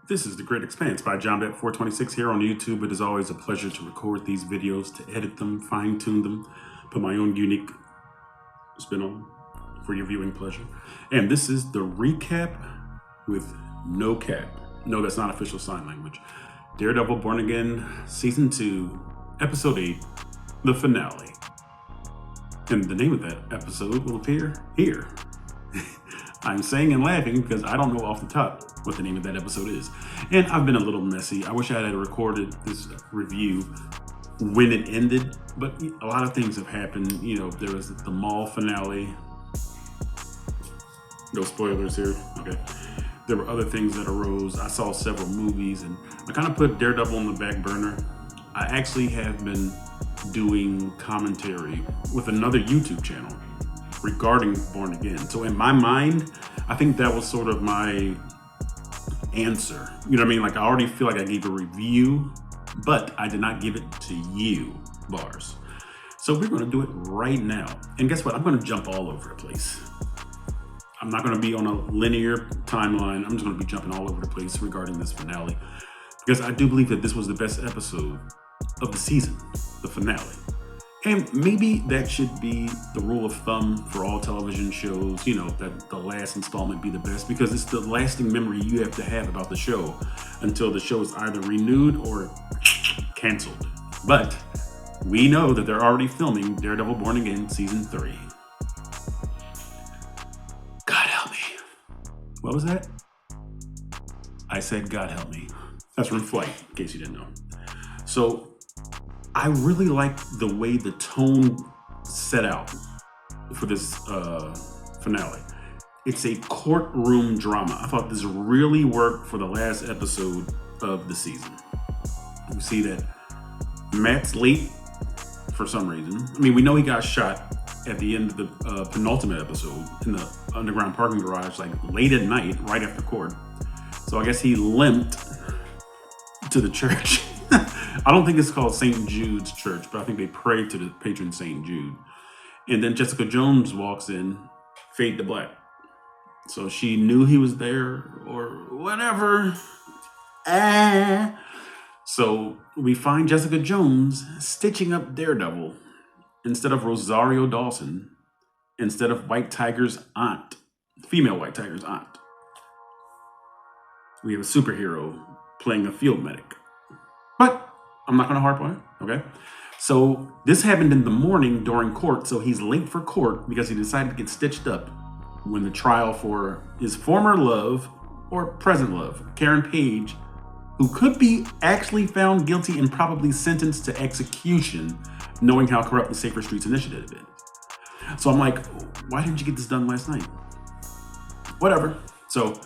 This is The Great Expanse by JohnBet426 here on YouTube. It is always a pleasure to record these videos, to edit them, fine-tune them, put my own unique spin on them for your viewing pleasure. And this is the recap with no cap. No, that's not official sign language. Daredevil Born Again, Season 2, Episode 8, the finale. And the name of that episode will appear here. I'm saying and laughing because I don't know off the top what the name of that episode is. And I've been a little messy. I wish I had recorded this review when it ended, but a lot of things have happened. You know, there was the mall finale. No spoilers here, okay. There were other things that arose. I saw several movies and I kind of put Daredevil on the back burner. I actually have been doing commentary with another YouTube channel regarding Born Again. So in my mind, I think that was sort of my answer. You know what I mean? Like, I already feel like I gave a review, but I did not give it to you, bars. So we're gonna do it right now. And guess what? I'm gonna jump all over the place. I'm not gonna be on a linear timeline. I'm just gonna be jumping all over the place regarding this finale, because I do believe that this was the best episode of the season, the finale. And maybe that should be the rule of thumb for all television shows, you know, that the last installment be the best, because it's the lasting memory you have to have about the show until the show is either renewed or canceled. But we know that they're already filming Daredevil Born Again Season 3. God help me. What was that? I said, God help me. That's from Flight, in case you didn't know. So I really like the way the tone set out for this finale. It's a courtroom drama. I thought this really worked for the last episode of the season. We see that Matt's late for some reason. I mean, we know he got shot at the end of the penultimate episode in the underground parking garage, like late at night, right after court. So I guess he limped to the church. I don't think it's called St. Jude's Church, but I think they pray to the patron St. Jude. And then Jessica Jones walks in, fade to black. So she knew he was there or whatever. So we find Jessica Jones stitching up Daredevil instead of Rosario Dawson, instead of White Tiger's aunt, female White Tiger's aunt. We have a superhero playing a field medic. But I'm not going to harp on it, okay? So this happened in the morning during court, so he's late for court because he decided to get stitched up when the trial for his former love, or present love, Karen Page, who could be actually found guilty and probably sentenced to execution, knowing how corrupt the Safer Streets Initiative is. So I'm like, why didn't you get this done last night? Whatever. So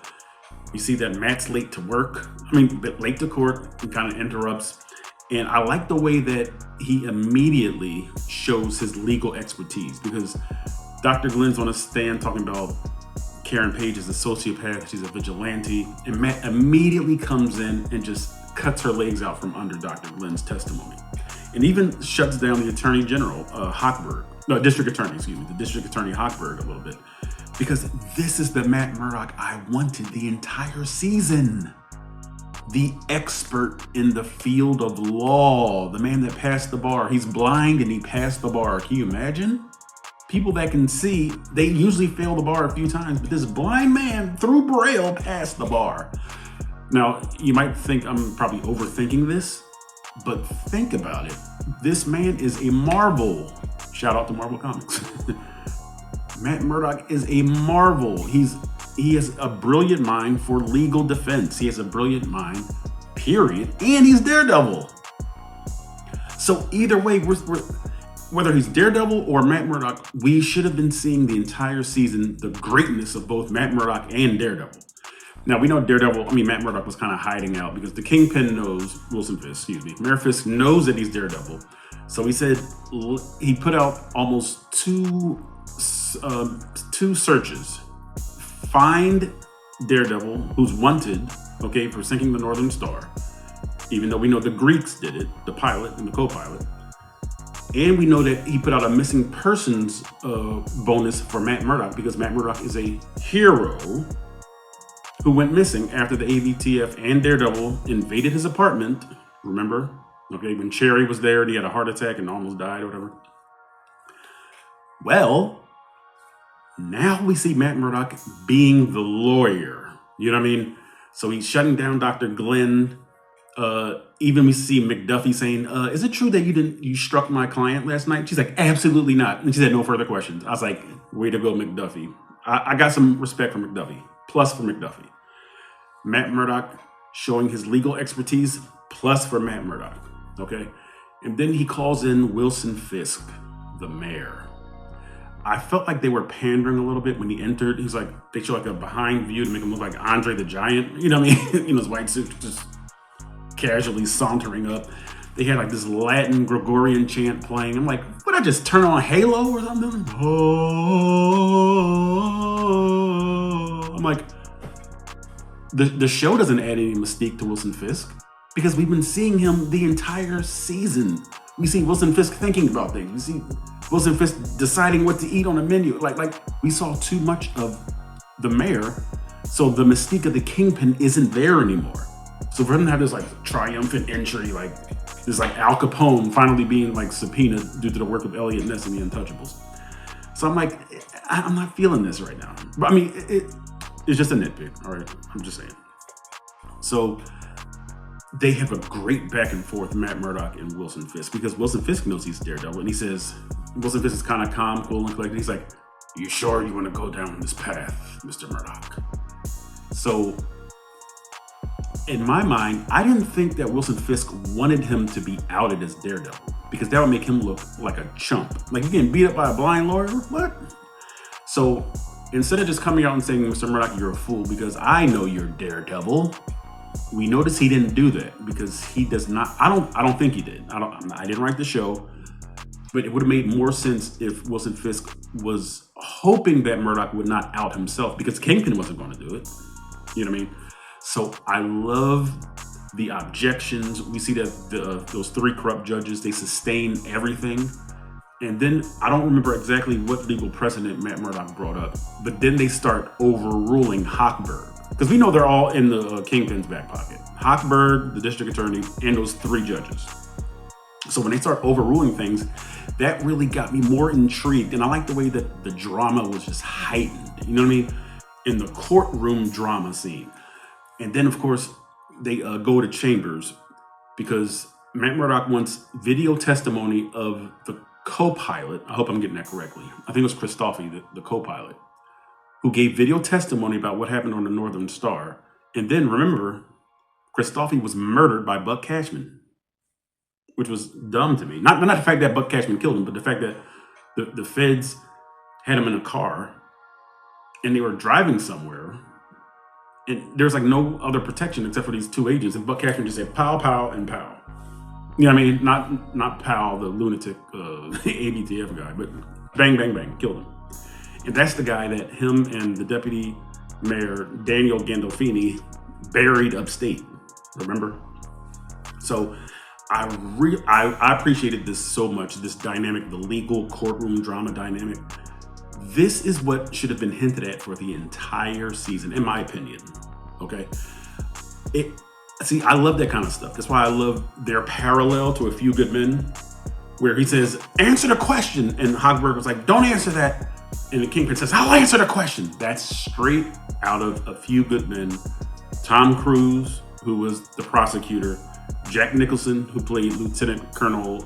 you see that Matt's late to work, late to court, and kind of interrupts. And I like the way that he immediately shows his legal expertise, because Dr. Glenn's on a stand talking about Karen Page is a sociopath, she's a vigilante, and Matt immediately comes in and just cuts her legs out from under Dr. Glenn's testimony. And even shuts down the Attorney General, District Attorney Hochberg a little bit. Because this is the Matt Murdock I wanted the entire season. The expert in the field of law, the man that passed the bar. He's blind and he passed the bar. Can you imagine? People that can see, they usually fail the bar a few times, but this blind man through Braille passed the bar. Now, you might think I'm probably overthinking this, but think about it. This man is a marvel. Shout out to Marvel Comics. Matt Murdock is a marvel. He has a brilliant mind for legal defense. He has a brilliant mind, period. And he's Daredevil. So either way, whether he's Daredevil or Matt Murdock, we should have been seeing the entire season the greatness of both Matt Murdock and Daredevil. Now, we know Matt Murdock was kind of hiding out because the Kingpin knows, Mayor Fisk knows that he's Daredevil. So he said, he put out almost two searches. Find Daredevil, who's wanted, okay, for sinking the Northern Star, even though we know the Greeks did it, the pilot and the co-pilot. And we know that he put out a missing persons bonus for Matt Murdock, because Matt Murdock is a hero who went missing after the AVTF and Daredevil invaded his apartment. Remember? Okay, when Cherry was there and he had a heart attack and almost died or whatever. Well, now we see Matt Murdock being the lawyer. You know what I mean? So he's shutting down Dr. Glenn. Even we see McDuffie saying, is it true that you struck my client last night? She's like, absolutely not. And she said, no further questions. I was like, way to go, McDuffie. I got some respect for McDuffie. Plus for McDuffie. Matt Murdock showing his legal expertise. Plus for Matt Murdock. Okay? And then he calls in Wilson Fisk, the mayor. I felt like they were pandering a little bit when he entered. He's like, they show like a behind view to make him look like Andre the Giant. You know what I mean? His white suit just casually sauntering up. They had like this Latin Gregorian chant playing. I'm like, would I just turn on Halo or something? Oh. I'm like, the show doesn't add any mystique to Wilson Fisk because we've been seeing him the entire season. We see Wilson Fisk thinking about things. We see Wilson Fisk deciding what to eat on a menu. Like we saw too much of the mayor, so the mystique of the Kingpin isn't there anymore. So for him to have this like triumphant entry, like this like Al Capone finally being like subpoenaed due to the work of Elliot Ness and the Untouchables. So I'm like, I'm not feeling this right now. But I mean, it's just a nitpick, all right? I'm just saying. So they have a great back and forth, Matt Murdock and Wilson Fisk, because Wilson Fisk knows he's Daredevil, and he says, Wilson Fisk is kind of calm, cool, and collected. He's like, you sure you want to go down this path, Mr. Murdock? So in my mind, I didn't think that Wilson Fisk wanted him to be outed as Daredevil, because that would make him look like a chump. Like, you getting beat up by a blind lawyer? What? So instead of just coming out and saying, Mr. Murdock, you're a fool because I know you're Daredevil, we notice he didn't do that because he does not. I don't think he did. I didn't write the show, but it would have made more sense if Wilson Fisk was hoping that Murdock would not out himself because Kingpin wasn't going to do it. You know what I mean? So I love the objections. We see that those three corrupt judges, they sustain everything. And then I don't remember exactly what legal precedent Matt Murdock brought up, but then they start overruling Hochberg. Because we know they're all in the Kingpin's back pocket. Hochberg, the district attorney, and those three judges. So when they start overruling things, that really got me more intrigued. And I like the way that the drama was just heightened. You know what I mean? In the courtroom drama scene. And then, of course, they go to chambers because Matt Murdock wants video testimony of the co-pilot. I hope I'm getting that correctly. I think it was Christoffy, the co-pilot, who gave video testimony about what happened on the Northern Star. And then, remember, Christoffy was murdered by Buck Cashman, which was dumb to me. Not the fact that Buck Cashman killed him, but the fact that the feds had him in a car and they were driving somewhere. And there's like no other protection except for these two agents. And Buck Cashman just said, pow, pow, and pow. You know what I mean? Not Powell, the lunatic ABTF guy, but bang, bang, bang, killed him. And that's the guy that him and the deputy mayor, Daniel Gandolfini, buried upstate, remember? So I appreciated this so much, this dynamic, the legal courtroom drama dynamic. This is what should have been hinted at for the entire season, in my opinion, okay? See, I love that kind of stuff. That's why I love their parallel to A Few Good Men, where he says, answer the question. And Hochberg was like, don't answer that. And the Kingpin says, I'll answer the question. That's straight out of A Few Good Men. Tom Cruise, who was the prosecutor, Jack Nicholson, who played Lieutenant Colonel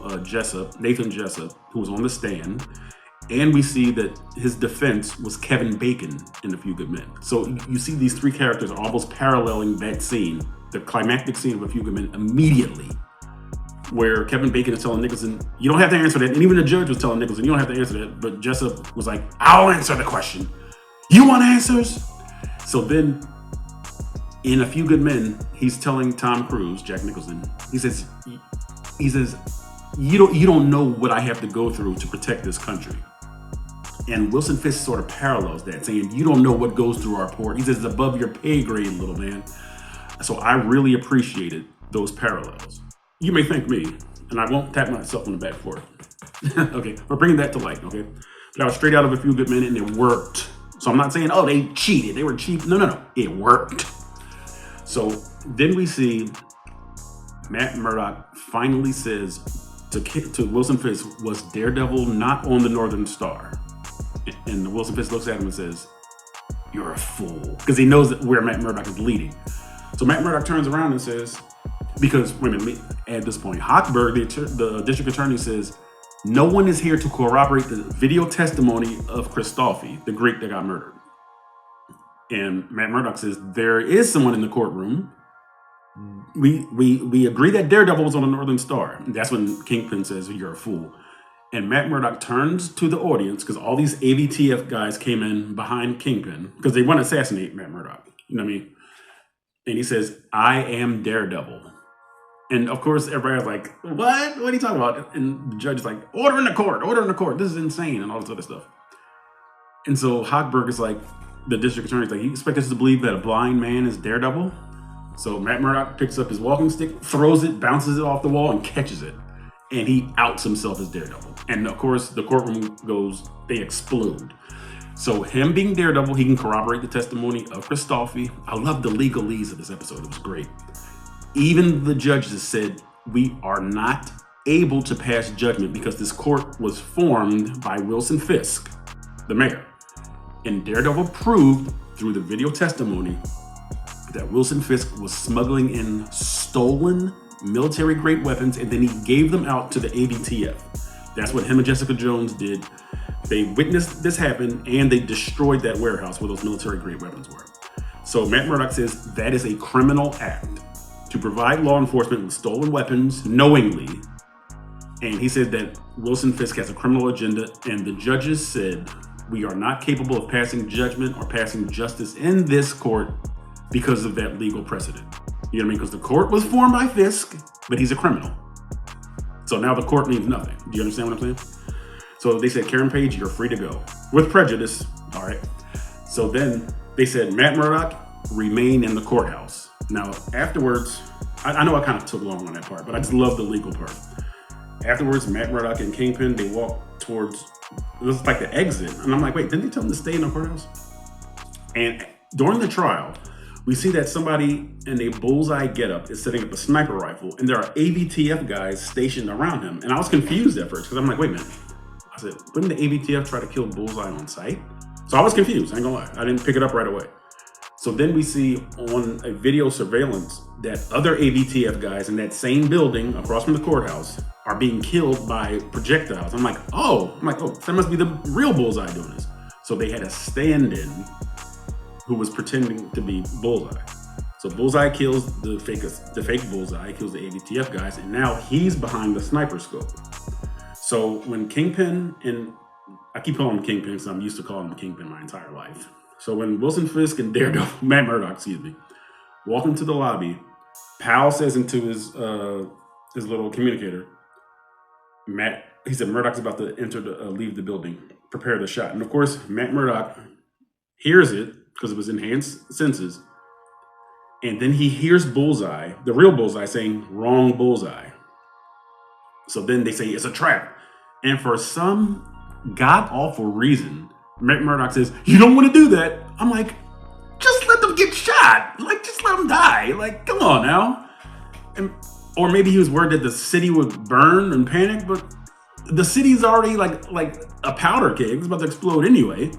Nathan Jessup, who was on the stand. And we see that his defense was Kevin Bacon in A Few Good Men. So you see these three characters almost paralleling that scene, the climactic scene of A Few Good Men, immediately, where Kevin Bacon is telling Nicholson, you don't have to answer that. And even the judge was telling Nicholson, you don't have to answer that. But Jessup was like, I'll answer the question. You want answers? So then in A Few Good Men, he's telling Tom Cruise, Jack Nicholson, he says, you don't know what I have to go through to protect this country. And Wilson Fisk sort of parallels that, saying, you don't know what goes through our port. He says, it's above your pay grade, little man. So I really appreciated those parallels. You may thank me, and I won't tap myself on the back for it. Okay, we're bringing that to light, okay? But I was straight out of A Few Good Men, and it worked. So I'm not saying, oh, they cheated, they were cheap. No. It worked. So then we see Matt Murdock finally says to Wilson Fisk, was Daredevil not on the Northern Star? And Wilson Fisk looks at him and says, you're a fool. Because he knows where Matt Murdock is leading. So Matt Murdock turns around and says, because, wait a minute, at this point, Hochberg, the district attorney, says, no one is here to corroborate the video testimony of Christophe, the Greek that got murdered. And Matt Murdock says, there is someone in the courtroom. We agree that Daredevil was on the Northern Star. And that's when Kingpin says, you're a fool. And Matt Murdock turns to the audience, because all these AVTF guys came in behind Kingpin, because they want to assassinate Matt Murdock. You know what I mean? And he says, I am Daredevil. And of course, everybody's like, what? What are you talking about? And the judge is like, order in the court. This is insane, and all this other stuff. And so Hochberg is like, the district attorney's like, you expect us to believe that a blind man is Daredevil? So Matt Murdock picks up his walking stick, throws it, bounces it off the wall, and catches it. And he outs himself as Daredevil. And of course, the courtroom goes, they explode. So him being Daredevil, he can corroborate the testimony of Christophe. I love the legalese of this episode. It was great. Even the judges said, we are not able to pass judgment because this court was formed by Wilson Fisk, the mayor. And Daredevil proved through the video testimony that Wilson Fisk was smuggling in stolen military-grade weapons, and then he gave them out to the AVTF. That's what him and Jessica Jones did. They witnessed this happen, and they destroyed that warehouse where those military-grade weapons were. So Matt Murdock says that is a criminal act to provide law enforcement with stolen weapons knowingly. And he said that Wilson Fisk has a criminal agenda, and the judges said, we are not capable of passing judgment or passing justice in this court because of that legal precedent. You know what I mean? Because the court was formed by Fisk, but he's a criminal. So now the court means nothing. Do you understand what I'm saying? So they said, Karen Page, you're free to go. With prejudice. All right. So then they said, Matt Murdock, remain in the courthouse. Now, afterwards, I know I kind of took long on that part, but I just love the legal part. Afterwards, Matt Murdock and Kingpin, they walk towards, it was like the exit. And I'm like, wait, didn't they tell them to stay in the courthouse? And during the trial, we see that somebody in a bullseye getup is setting up a sniper rifle, and there are AVTF guys stationed around him. And I was confused at first, because I'm like, wait a minute. I said, wouldn't the AVTF try to kill Bullseye on sight? So I was confused, I ain't gonna lie. I didn't pick it up right away. So then we see on a video surveillance that other AVTF guys in that same building across from the courthouse are being killed by projectiles. I'm like, oh, that must be the real Bullseye doing this. So they had a stand-in who was pretending to be Bullseye. So Bullseye kills the fake Bullseye, kills the AVTF guys, and now he's behind the sniper scope. So when Kingpin, and I keep calling him Kingpin because I'm used to calling him Kingpin my entire life. So when Wilson Fisk and Daredevil, Matt Murdock, walk into the lobby, Powell says into his little communicator, he said Murdock's about to leave the building, prepare the shot. And of course, Matt Murdock hears it because of his enhanced senses. And then he hears Bullseye, the real Bullseye, saying, wrong Bullseye. So then they say it's a trap. And for some god-awful reason, Matt Murdock says, you don't want to do that. I'm like, just let them get shot. Like, just let them die. Like, come on now. Or maybe he was worried that the city would burn and panic, but the city's already like a powder keg. It's about to explode anyway.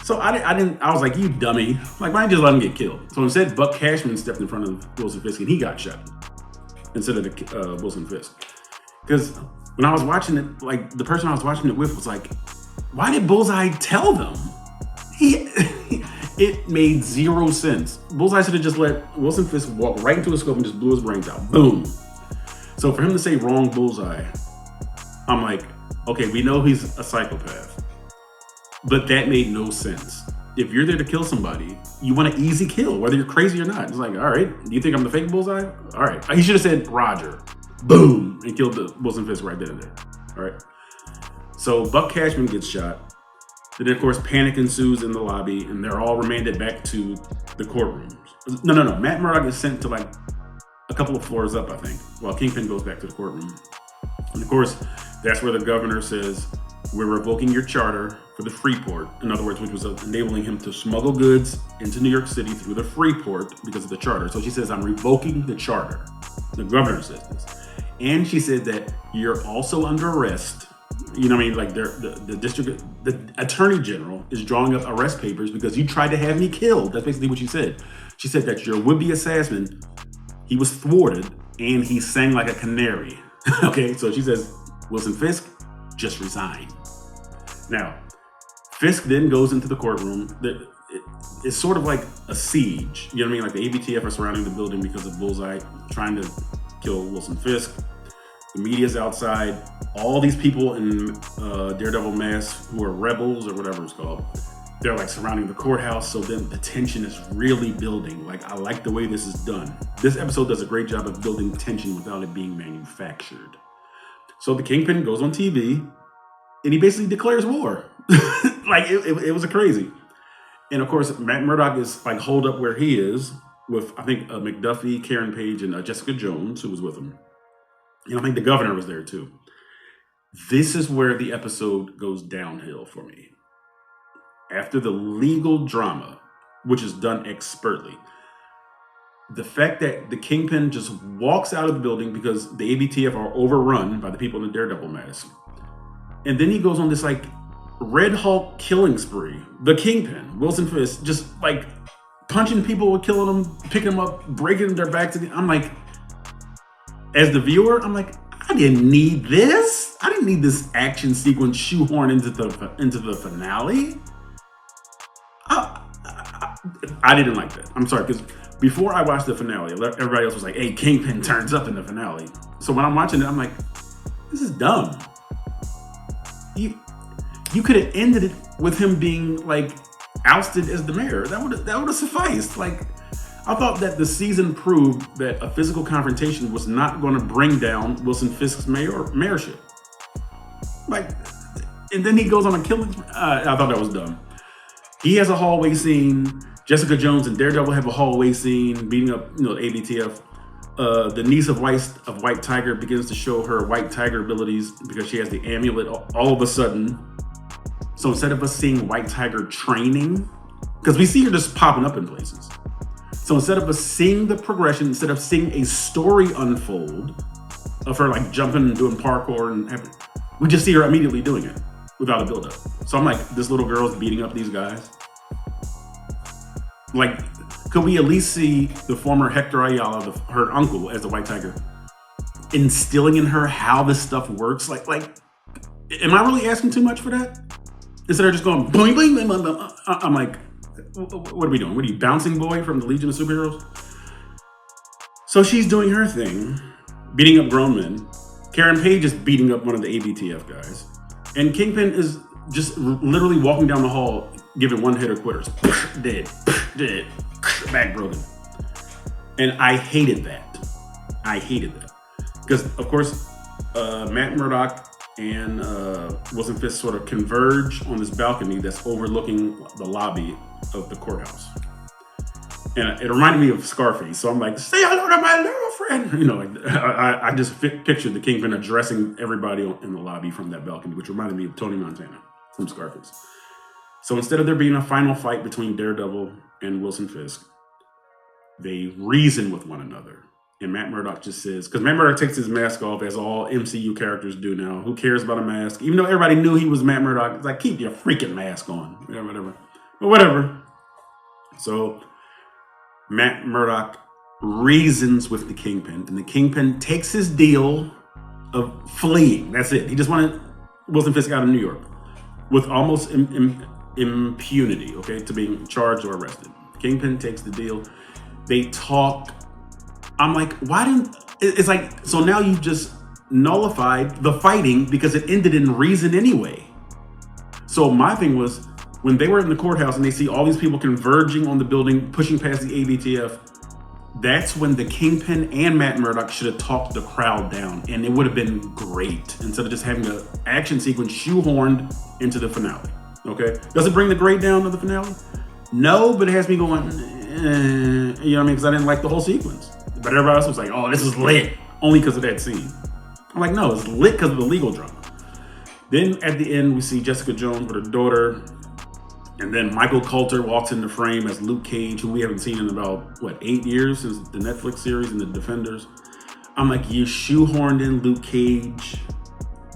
So I was like, you dummy. Like, why didn't you just let him get killed? So instead, Buck Cashman stepped in front of Wilson Fisk and he got shot instead of Wilson Fisk. Because when I was watching it, like, the person I was watching it with was like, why did Bullseye tell them? It made zero sense. Bullseye should have just let Wilson Fisk walk right into a scope and just blew his brains out. Boom. So for him to say wrong Bullseye, I'm like, okay, we know he's a psychopath. But that made no sense. If you're there to kill somebody, you want an easy kill, whether you're crazy or not. It's like, all right, do you think I'm the fake Bullseye? All right. He should have said Roger. Boom. And killed the Wilson Fisk right then and there. All right. So Buck Cashman gets shot. Then, of course, panic ensues in the lobby, and they're all remanded back to the courtroom. No. Matt Murdock is sent to like a couple of floors up, I think, while Kingpin goes back to the courtroom. And of course, that's where the governor says, we're revoking your charter for the Freeport. In other words, which was enabling him to smuggle goods into New York City through the Freeport because of the charter. So she says, I'm revoking the charter. The governor says this. And she said that you're also under arrest. You know what I mean? Like the attorney general is drawing up arrest papers because you tried to have me killed. That's basically what she said. She said that your would-be assassin, he was thwarted and he sang like a canary. Okay, so she says, Wilson Fisk, just resign. Now, Fisk then goes into the courtroom. It's sort of like a siege. You know what I mean? Like the ABTF are surrounding the building because of Bullseye trying to kill Wilson Fisk. The media's outside. All these people in Daredevil masks who are rebels or whatever it's called, they're like surrounding the courthouse. So then the tension is really building. Like, I like the way this is done. This episode does a great job of building tension without it being manufactured. So the Kingpin goes on TV and he basically declares war. Like it was a crazy. And of course, Matt Murdock is like holed up where he is with, I think, McDuffie, Karen Page, and Jessica Jones, who was with him. You know, I think the governor was there too. This is where the episode goes downhill for me. After the legal drama, which is done expertly, the fact that the Kingpin just walks out of the building because the ABTF are overrun by the people in the Daredevil mask. And then he goes on this like Red Hulk killing spree. The Kingpin, Wilson Fisk, just like punching people, killing them, picking them up, breaking their backs. I'm like, as the viewer, I'm like, I didn't need this. I didn't need this action sequence shoehorned into the finale. I didn't like that. I'm sorry, because before I watched the finale, everybody else was like, hey, Kingpin turns up in the finale. So when I'm watching it, I'm like, this is dumb. You could have ended it with him being like ousted as the mayor. That would have sufficed. Like, I thought that the season proved that a physical confrontation was not going to bring down Wilson Fisk's mayorship. Like, and then he goes on a killing. I thought that was dumb. He has a hallway scene. Jessica Jones and Daredevil have a hallway scene beating up, ABTF. The niece of White Tiger begins to show her White Tiger abilities because she has the amulet all of a sudden. So instead of us seeing White Tiger training, because we see her just popping up in places. So instead of us seeing the progression, instead of seeing a story unfold of her like jumping and doing parkour and we just see her immediately doing it without a build-up. So I'm like, this little girl's beating up these guys. Like, could we at least see the former Hector Ayala, her uncle, as the White Tiger, instilling in her how this stuff works? Like, am I really asking too much for that? Instead of just going boing, boing, boing, boing, boing. I'm like, what are we doing? What are you, Bouncing Boy from the Legion of Superheroes? So she's doing her thing, beating up grown men. Karen Page is beating up one of the ABTF guys. And Kingpin is just literally walking down the hall, giving one-hitter quitters. Dead, back broken. And I hated that. Because, of course, Matt Murdock and Wilson Fisk sort of converge on this balcony that's overlooking the lobby of the courthouse. And it reminded me of Scarface. So I'm like, say hello to my little friend. I just pictured the Kingpin addressing everybody in the lobby from that balcony, which reminded me of Tony Montana from Scarface. So instead of there being a final fight between Daredevil and Wilson Fisk, they reason with one another. And Matt Murdock just says, because Matt Murdock takes his mask off, as all MCU characters do now. Who cares about a mask? Even though everybody knew he was Matt Murdock, it's like, keep your freaking mask on. Whatever. But whatever. So Matt Murdock reasons with the Kingpin, and the Kingpin takes his deal of fleeing. That's it. He just wanted Wilson Fisk out of New York with almost impunity, okay, to being charged or arrested. Kingpin takes the deal. They talk. I'm like, why didn't, it's like, so now you just nullified the fighting because it ended in reason anyway. So my thing was, when they were in the courthouse and they see all these people converging on the building, pushing past the ABTF, that's when the Kingpin and Matt Murdock should have talked the crowd down, and it would have been great instead of just having an action sequence shoehorned into the finale. Okay, does it bring the grade down to the finale? No, but it has me going, you know what I mean? Because I didn't like the whole sequence. But everybody else was like, oh, this is lit, only because of that scene. I'm like, no, it's lit because of the legal drama. Then at the end, we see Jessica Jones with her daughter. And then Michael Coulter walks into frame as Luke Cage, who we haven't seen in about, 8 years since the Netflix series and The Defenders. I'm like, you shoehorned in Luke Cage.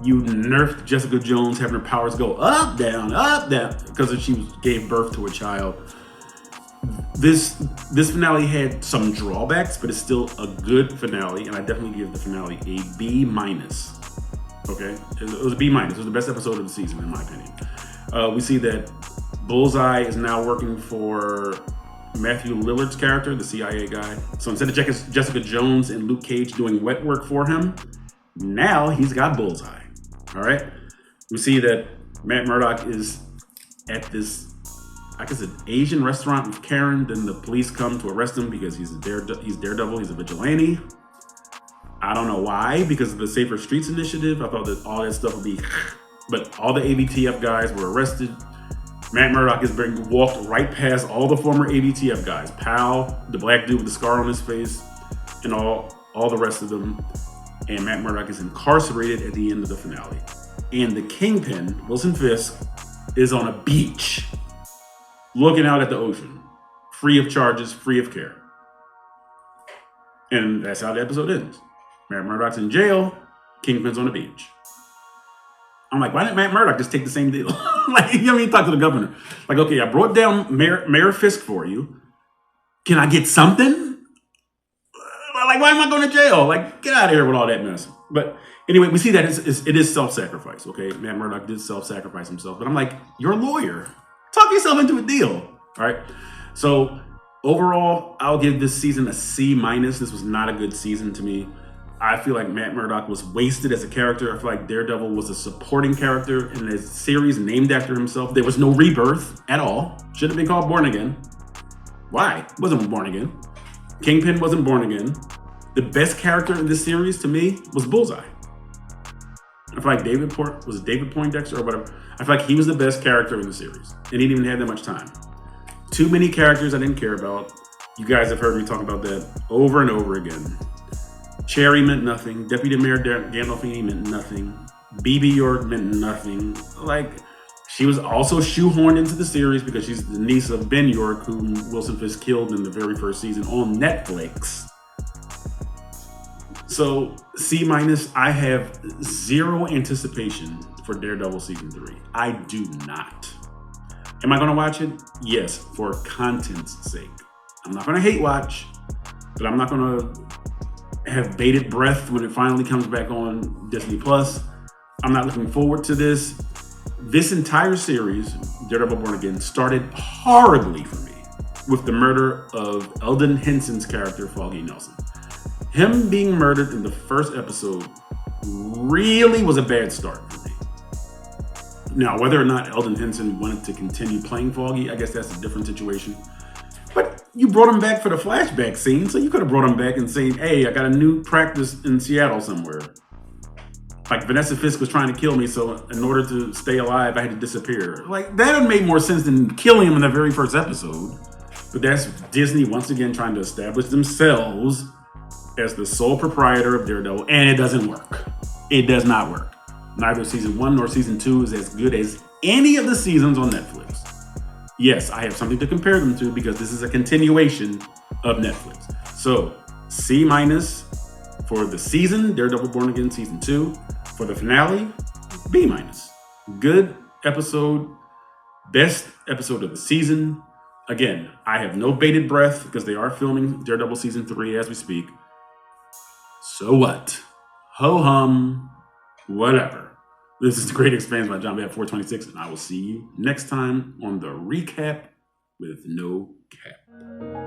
You nerfed Jessica Jones having her powers go up, down, because she gave birth to a child. This finale had some drawbacks, but it's still a good finale, and I definitely give the finale a B-. Okay? It was a B-. It was the best episode of the season, in my opinion. We see that Bullseye is now working for Matthew Lillard's character, the CIA guy. So instead of Jessica Jones and Luke Cage doing wet work for him, now he's got Bullseye. All right? We see that Matt Murdock is at this, I guess, an Asian restaurant with Karen. Then the police come to arrest him because he's Daredevil, he's a vigilante. I don't know why, because of the Safer Streets initiative. I thought that all that stuff would be, but all the ABTF guys were arrested. Matt Murdock is being walked right past all the former ABTF guys. Powell, the black dude with the scar on his face, and all the rest of them. And Matt Murdock is incarcerated at the end of the finale. And the Kingpin, Wilson Fisk, is on a beach looking out at the ocean, free of charges, free of care. And that's how the episode ends. Matt Murdock's in jail, Kingpin's on the beach. I'm like, why didn't Matt Murdock just take the same deal? Like, you know what I mean? Talk to the governor. Like, okay, I brought down Mayor Fisk for you. Can I get something? Like, why am I going to jail? Like, get out of here with all that mess. But anyway, we see that it is self-sacrifice, okay? Matt Murdock did self-sacrifice himself. But I'm like, you're a lawyer. Talk yourself into a deal, all right? So overall, I'll give this season a C-. This was not a good season to me. I feel like Matt Murdock was wasted as a character. I feel like Daredevil was a supporting character in a series named after himself. There was no rebirth at all. Should have been called Born Again. Why? Wasn't Born Again. Kingpin wasn't Born Again. The best character in this series to me was Bullseye. I feel like David Poindexter or whatever. I feel like he was the best character in the series. And he didn't even have that much time. Too many characters I didn't care about. You guys have heard me talk about that over and over again. Cherry meant nothing. Deputy Mayor Gandolfini meant nothing. BB York meant nothing. Like, she was also shoehorned into the series because she's the niece of Ben York, whom Wilson Fisk killed in the very first season on Netflix. So, C-. I have zero anticipation for Daredevil Season 3. I do not. Am I going to watch it? Yes, for content's sake. I'm not going to hate watch, but I'm not going to have bated breath when it finally comes back on Disney+. I'm not looking forward to this. This entire series, Daredevil Born Again, started horribly for me with the murder of Eldon Henson's character, Foggy Nelson. Him being murdered in the first episode really was a bad start for me. Now, whether or not Eldon Henson wanted to continue playing Foggy, I guess that's a different situation. But you brought him back for the flashback scene, so you could have brought him back and saying, hey, I got a new practice in Seattle somewhere. Like, Vanessa Fisk was trying to kill me, so in order to stay alive, I had to disappear. Like, that would have made more sense than killing him in the very first episode. But that's Disney once again trying to establish themselves as the sole proprietor of Daredevil, and it doesn't work. It does not work. Neither season 1 nor season 2 is as good as any of the seasons on Netflix. Yes, I have something to compare them to because this is a continuation of Netflix. So, C- for the season, Daredevil Born Again Season 2. For the finale, B-. Good episode, best episode of the season. Again, I have no bated breath because they are filming Daredevil Season 3 as we speak. So what? Ho-hum, whatever. This is The Great Expanse by John Bab 426, and I will see you next time on the recap with no cap.